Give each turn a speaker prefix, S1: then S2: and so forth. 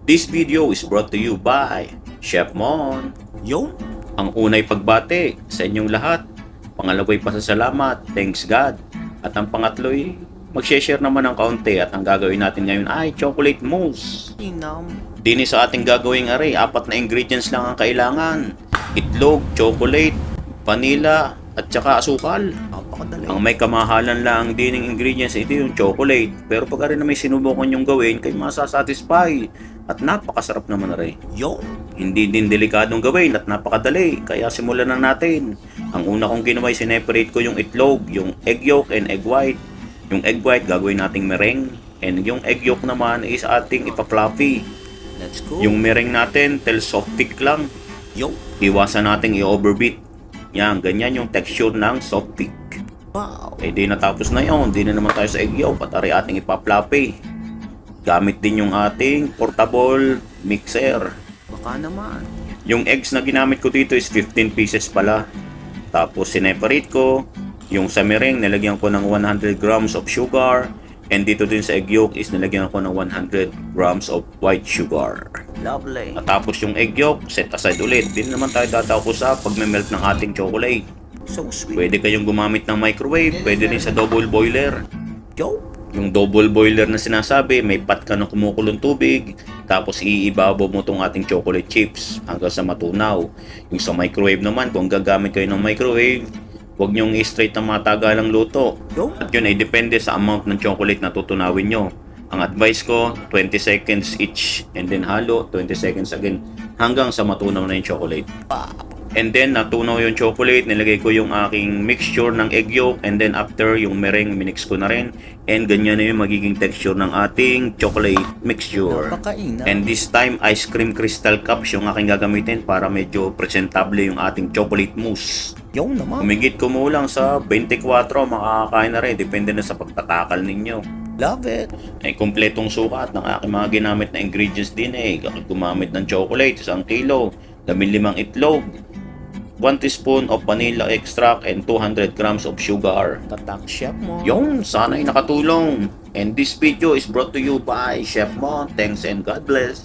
S1: This video is brought to you by Chef Mon.
S2: Yo,
S1: Ang unay pagbate sa inyong lahat. Pangalaway pasasalamat, thanks God. At ang pangatlo'y mag-share naman ng kaunti at ang gagawin natin ngayon ay chocolate mousse.
S2: inam.
S1: Dini sa ating gagawing array, 4 na ingredients lang ang kailangan. Itlog, chocolate, vanilla, at saka asukal.
S2: Napakadali.
S1: Ang may kamahalan lang din ng ingredients ito yung chocolate. Pero pag rin na may sinubukan yung gawin, kayo masasatisfy. At napakasarap naman na rin.
S2: Yo,
S1: Hindi din delikadong gawin at napakadali. Kaya simulan na natin. Ang una kong ginawa ay sineparate ko yung itlog, yung egg yolk and egg white. Yung egg white gagawin nating meringue. And yung egg yolk naman is ating ipa-fluffy.
S2: let's go.
S1: Yung meringue natin, tel soft thick lang.
S2: Yo,
S1: Iwasan nating i-overbeat. Yan, ganyan yung texture ng soft thick.
S2: wow.
S1: Eh di natapos na yun, di na naman tayo sa egg yolk at ari ating ipa-fluffy. Gamit din yung ating portable mixer.
S2: Baka naman.
S1: Yung eggs na ginamit ko dito is 15 pieces pala. Tapos sineparate ko. Yung sa meringue nilagyan ko ng 100 grams of sugar. And dito din sa egg yolk is nilagyan ko ng 100 grams of white sugar.
S2: Lovely.
S1: Tapos yung egg yolk, set aside ulit. Din naman tayo tatako sa pagme-melt ng ating chocolate.
S2: So sweet.
S1: Pwede kayong gumamit ng microwave, pwede rin sa double boiler.
S2: Yo,
S1: Yung double boiler na sinasabi, may pot ka na kumukulong tubig, tapos iibabaw mo tong ating chocolate chips hanggang sa matunaw. Yung sa microwave naman, kung gagamit kayo ng microwave, huwag nyong i-straight na matagalang luto.
S2: yo.
S1: At yun ay depende sa amount ng chocolate na tutunawin nyo. Ang advice ko, 20 seconds each, and then halo, 20 seconds again, hanggang sa matunaw na yung chocolate. And then, natunaw yung chocolate, nilagay ko yung aking mixture ng egg yolk, and then after, yung meringue, minix ko na rin. And ganyan na yung magiging texture ng ating chocolate mixture.
S2: Napakainam.
S1: And this time, ice cream crystal cups yung aking gagamitin para medyo presentable yung ating chocolate mousse.
S2: Yo naman.
S1: Umigit kumulang sa 24, makakakain na rin, depende na sa pagtatakal ninyo.
S2: Love it.
S1: Ay kumpletong sukat ng aking mga ginamit na ingredients din eh. Gumamit ng chocolate, 1 kilo, 15 itlog, 1 teaspoon of vanilla extract, and 200 grams of sugar.
S2: Tatak chef mo.
S1: Yung sana'y nakatulong. And this video is brought to you by Chef Mon. Thanks and God bless.